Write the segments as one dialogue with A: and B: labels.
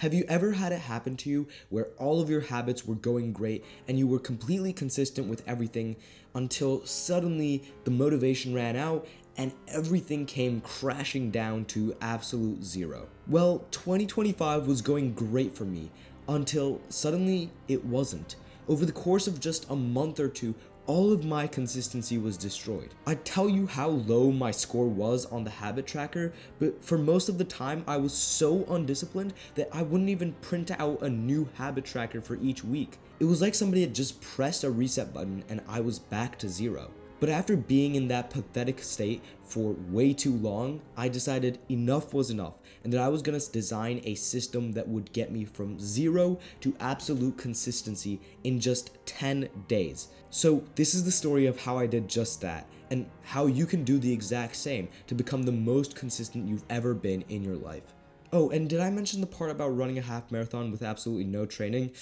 A: Have you ever had it happen to you where all of your habits were going great and you were completely consistent with everything until suddenly the motivation ran out and everything came crashing down to absolute zero? Well, 2025 was going great for me until suddenly it wasn't. Over the course of just a month or two, all of my consistency was destroyed. I'd tell you how low my score was on the habit tracker, but for most of the time I was so undisciplined that I wouldn't even print out a new habit tracker for each week. It was like somebody had just pressed a reset button and I was back to zero. But after being in that pathetic state for way too long, I decided enough was enough and that I was gonna design a system that would get me from zero to absolute consistency in just 10 days. So, this is the story of how I did just that and how you can do the exact same to become the most consistent you've ever been in your life. Oh, and did I mention the part about running a half marathon with absolutely no training?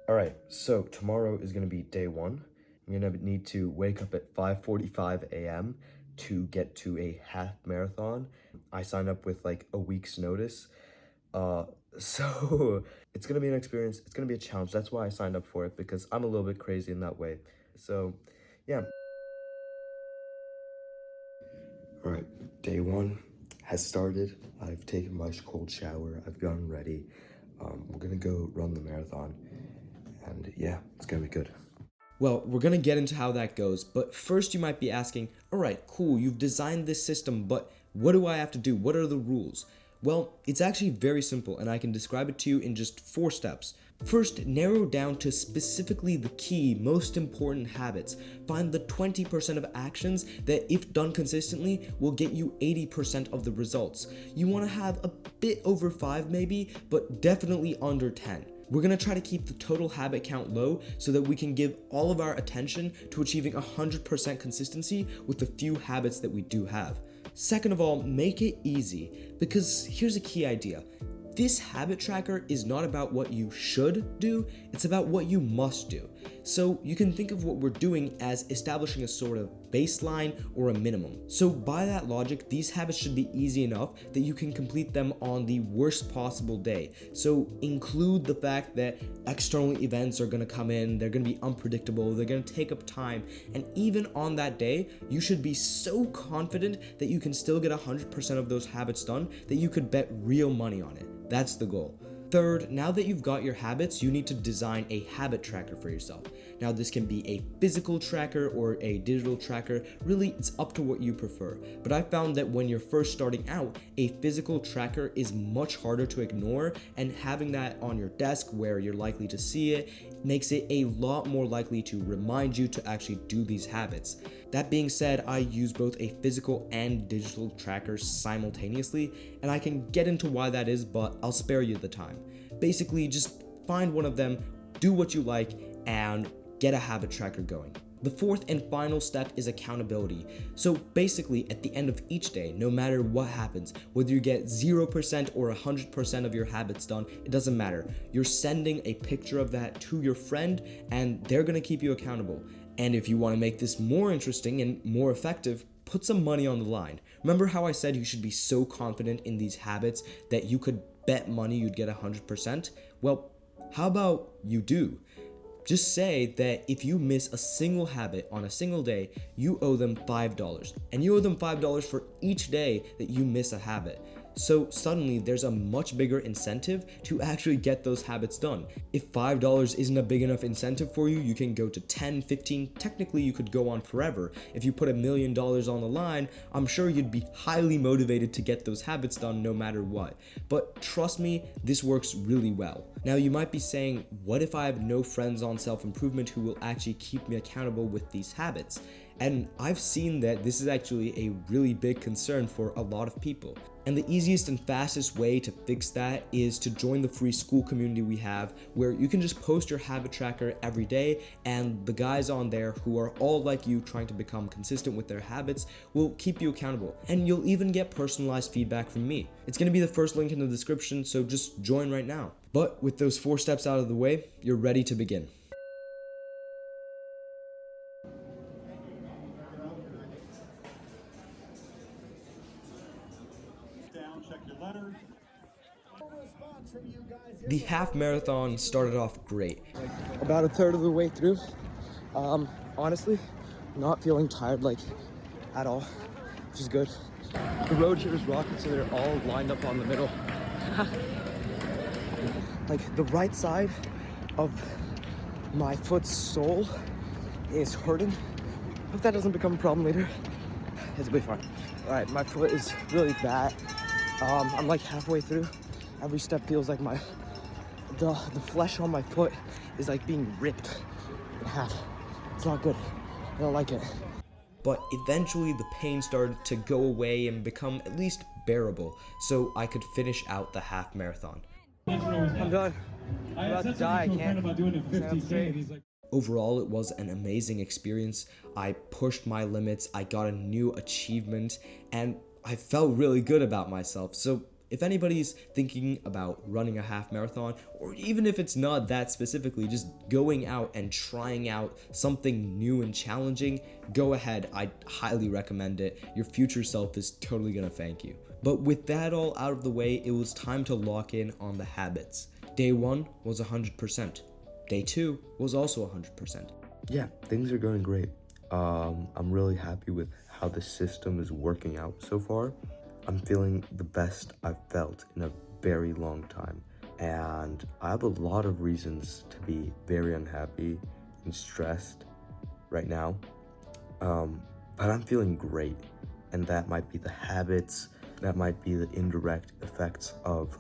A: All right, so tomorrow is going to be day one. I'm going to need to wake up at 5:45 a.m. to get to a half marathon. I signed up with like a week's notice. Uh, so it's going to be an experience. It's going to be a challenge. That's why I signed up for it because I'm a little bit crazy in that way. So, yeah. All right, day one has started. I've taken my cold shower. I've gotten ready. We're going to go run the marathon. And yeah, it's going to be good. Well, we're gonna get into how that goes, but first you might be asking, alright, cool, you've designed this system, but what do I have to do? What are the rules? Well, it's actually very simple, and I can describe it to you in just 4 steps. First, narrow down to specifically the key, most important habits. Find the 20% of actions that, if done consistently, will get you 80% of the results. You wanna have a bit over 5 maybe, but definitely under 10. We're gonna try to keep the total habit count low so that we can give all of our attention to achieving 100% consistency with the few habits that we do have. Second of all, make it easy, because here's a key idea. This habit tracker is not about what you should do, it's about what you must do. So you can think of what we're doing as establishing a sort of baseline or a minimum. So by that logic, these habits should be easy enough that you can complete them on the worst possible day. So include the fact that external events are gonna come in, they're gonna be unpredictable, they're gonna take up time, and even on that day, you should be so confident that you can still get 100% of those habits done that you could bet real money on it. That's the goal. Third, now that you've got your habits, you need to design a habit tracker for yourself. Now, this can be a physical tracker or a digital tracker. Really, it's up to what you prefer. But I found that when you're first starting out, a physical tracker is much harder to ignore, and having that on your desk where you're likely to see it makes it a lot more likely to remind you to actually do these habits. That being said, I use both a physical and digital tracker simultaneously, and I can get into why that is, but I'll spare you the time. Basically, just find one of them, do what you like, and get a habit tracker going. The fourth and final step is accountability. So basically, at the end of each day, no matter what happens, whether you get 0% or 100% of your habits done, it doesn't matter. You're sending a picture of that to your friend, and they're gonna keep you accountable. And if you wanna make this more interesting and more effective, put some money on the line. Remember how I said you should be so confident in these habits that you could bet money you'd get 100%? Well, how about you do? Just say that if you miss a single habit on a single day, you owe them $5. And you owe them $5 for each day that you miss a habit. So suddenly there's a much bigger incentive to actually get those habits done. If $5 isn't a big enough incentive for you, you can go to 10, 15, technically you could go on forever. If you put $1 million on the line, I'm sure you'd be highly motivated to get those habits done no matter what. But trust me, this works really well. Now you might be saying, what if I have no friends on self-improvement who will actually keep me accountable with these habits? And I've seen that this is actually a really big concern for a lot of people. And the easiest and fastest way to fix that is to join the free school community we have, where you can just post your habit tracker every day, and the guys on there who are all like you trying to become consistent with their habits will keep you accountable. And you'll even get personalized feedback from me. It's gonna be the first link in the description, so just join right now. But with those 4 steps out of the way, you're ready to begin. The half marathon started off great.
B: About a third of the way through. Honestly, not feeling tired like at all, which is good. The road here is rocky, so they're all lined up on the middle. Like the right side of my foot's sole is hurting. Hope that doesn't become a problem later. It'll be fine. All right, my foot is really bad. I'm like halfway through. Every step feels like the flesh on my foot is like being ripped in half. It's not good. I don't like it.
A: But eventually the pain started to go away and become at least bearable, so I could finish out the half marathon.
B: I'm done. I'm about to die. I can't stand up straight.
A: Overall, it was an amazing experience. I pushed my limits, I got a new achievement, and I felt really good about myself. So if anybody's thinking about running a half marathon, or even if it's not that specifically, just going out and trying out something new and challenging, go ahead. I highly recommend it. Your future self is totally gonna thank you. But with that all out of the way, it was time to lock in on the habits. Day 1 was 100%. Day 2 was also 100%. Yeah, things are going great. I'm really happy with how the system is working out so far. I'm feeling the best I've felt in a very long time. And I have a lot of reasons to be very unhappy and stressed right now. But I'm feeling great. And that might be the habits, that might be the indirect effects of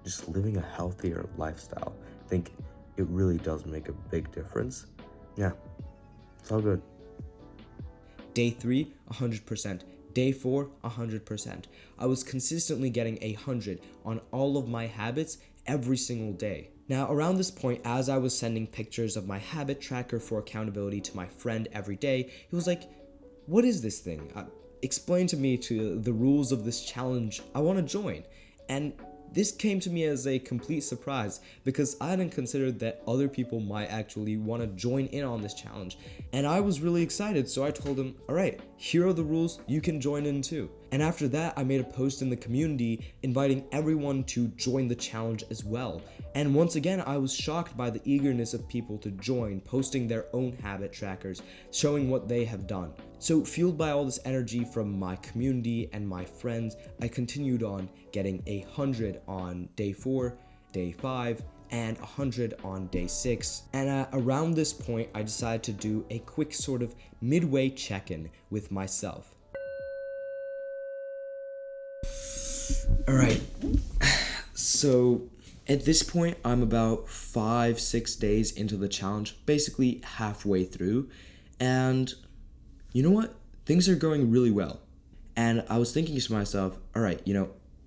A: just living a healthier lifestyle. I think it really does make a big difference. Yeah, it's all good. Day 3, 100%. Day 4, 100%. I was consistently getting 100 on all of my habits every single day. Now, around this point, as I was sending pictures of my habit tracker for accountability to my friend every day, he was like, "What is this thing? Explain to me the rules of this challenge. I want to join." And this came to me as a complete surprise because I hadn't considered that other people might actually want to join in on this challenge. And I was really excited, so I told him, all right, here are the rules, you can join in too. And after that, I made a post in the community inviting everyone to join the challenge as well. And once again, I was shocked by the eagerness of people to join, posting their own habit trackers, showing what they have done. So fueled by all this energy from my community and my friends, I continued on getting 100 on day 4, day 5, and 100 on day 6. And around this point, I decided to do a quick sort of midway check-in with myself. All right, so at this point, I'm about 5-6 days into the challenge, basically halfway through, and you know what? Things are going really well. And I was thinking to myself, all right,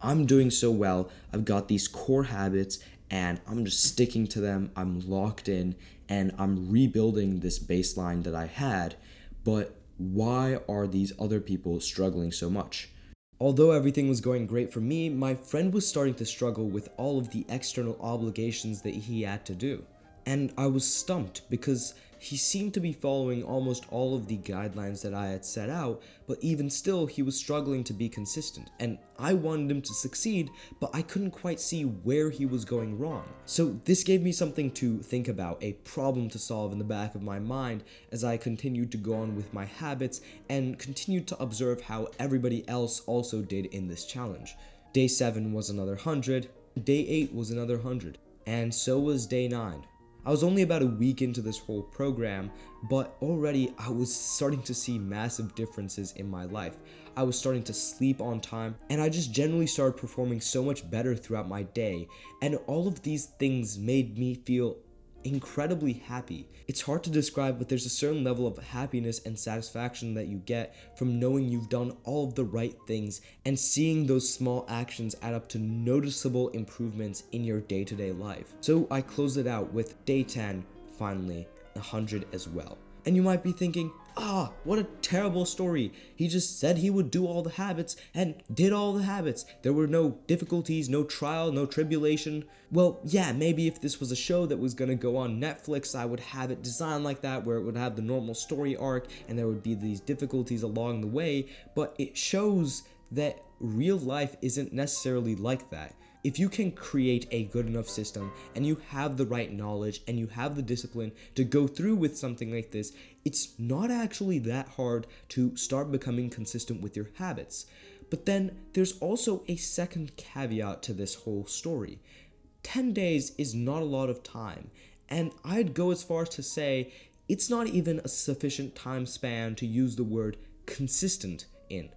A: I'm doing so well. I've got these core habits and I'm just sticking to them. I'm locked in and I'm rebuilding this baseline that I had. But why are these other people struggling so much? Although everything was going great for me, my friend was starting to struggle with all of the external obligations that he had to do. And I was stumped because he seemed to be following almost all of the guidelines that I had set out, but even still, he was struggling to be consistent. And I wanted him to succeed, but I couldn't quite see where he was going wrong. So this gave me something to think about, a problem to solve in the back of my mind as I continued to go on with my habits and continued to observe how everybody else also did in this challenge. Day 7 was another 100, day 8 was another 100, and so was day 9. I was only about a week into this whole program, but already I was starting to see massive differences in my life. I was starting to sleep on time, and I just generally started performing so much better throughout my day, and all of these things made me feel incredibly happy. It's hard to describe, but there's a certain level of happiness and satisfaction that you get from knowing you've done all of the right things and seeing those small actions add up to noticeable improvements in your day-to-day life. So I closed it out with day 10, finally, 100 as well. And you might be thinking, what a terrible story. He just said he would do all the habits and did all the habits. There were no difficulties, no trial, no tribulation. Well, yeah, maybe if this was a show that was gonna go on Netflix, I would have it designed like that, where it would have the normal story arc and there would be these difficulties along the way, but it shows
C: that real life isn't necessarily like that. If you can create a good enough system and you have the right knowledge and you have the discipline to go through with something like this, it's not actually that hard to start becoming consistent with your habits. But then there's also a second caveat to this whole story. 10 days is not a lot of time, and I'd go as far as to say it's not even a sufficient time span to use the word consistent in.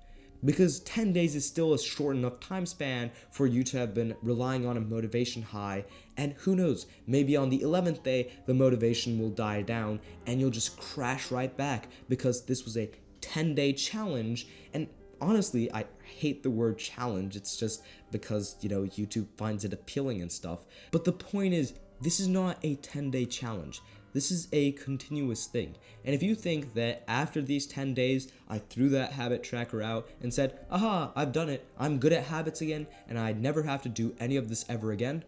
C: Because 10 days is still a short enough time span for you to have been relying on a motivation high, and who knows, maybe on the 11th day the motivation will die down and you'll just crash right back because this was a 10-day challenge. And honestly, I hate the word challenge. It's just because, YouTube finds it appealing and stuff. But the point is, this is not a 10-day challenge. This is a continuous thing. And if you think that after these 10 days, I threw that habit tracker out and said, aha, I've done it, I'm good at habits again, and I'd never have to do any of this ever again.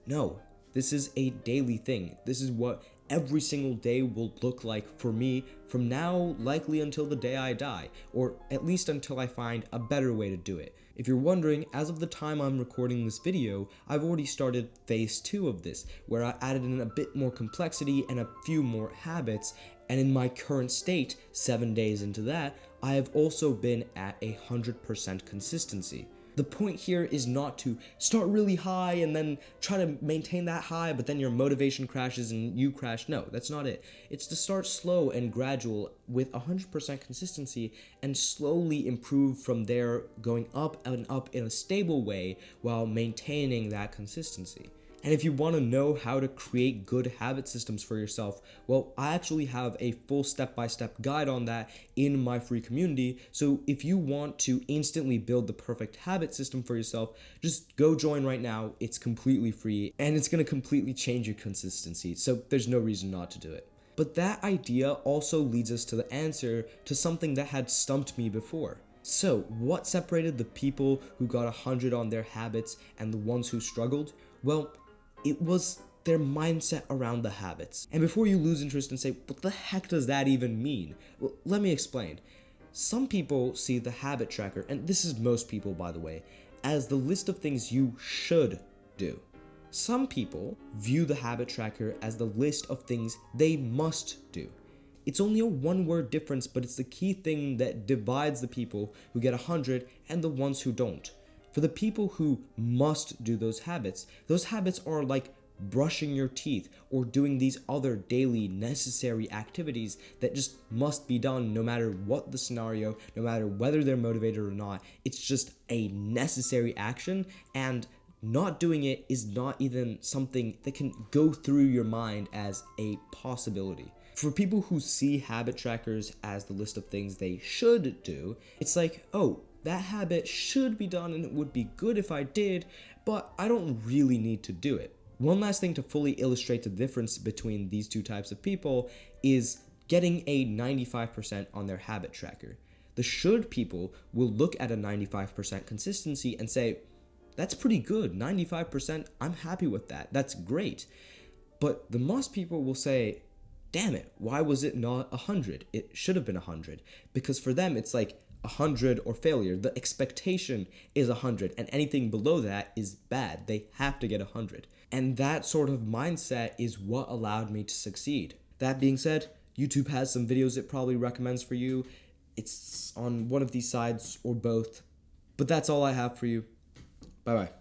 C: No, this is a daily thing. This is what every single day will look like for me from now likely until the day I die, or at least until I find a better way to do it. If you're wondering, as of the time I'm recording this video, I've already started phase 2 of this, where I added in a bit more complexity and a few more habits, and in my current state, 7 days into that, I have also been at 100% consistency. The point here is not to start really high and then try to maintain that high, but then your motivation crashes and you crash. No, that's not it. It's to start slow and gradual with 100% consistency and slowly improve from there, going up and up in a stable way while maintaining that consistency. And if you want to know how to create good habit systems for yourself, well, I actually have a full step-by-step guide on that in my free community. So if you want to instantly build the perfect habit system for yourself, just go join right now. It's completely free and it's going to completely change your consistency. So there's no reason not to do it. But that idea also leads us to the answer to something that had stumped me before. So what separated the people who got 100 on their habits and the ones who struggled? Well, it was their mindset around the habits. And before you lose interest and say, what the heck does that even mean? Well, let me explain. Some people see the habit tracker, and this is most people by the way, as the list of things you should do. Some people view the habit tracker as the list of things they must do. It's only a one-word difference, but it's the key thing that divides the people who get 100 and the ones who don't. For the people who must do those habits are like brushing your teeth or doing these other daily necessary activities that just must be done no matter what the scenario, no matter whether they're motivated or not. It's just a necessary action, and not doing it is not even something that can go through your mind as a possibility. For people who see habit trackers as the list of things they should do, it's like, oh, that habit should be done and it would be good if I did, but I don't really need to do it. One last thing to fully illustrate the difference between these two types of people is getting a 95% on their habit tracker. The should people will look at a 95% consistency and say, that's pretty good, 95%, I'm happy with that, that's great. But the must people will say, damn it, why was it not 100? It should have been 100. Because for them, it's like 100 or failure. The expectation is 100, and anything below that is bad. They have to get 100. And that sort of mindset is what allowed me to succeed. That being said, YouTube has some videos it probably recommends for you. It's on one of these sides or both. But that's all I have for you. Bye-bye.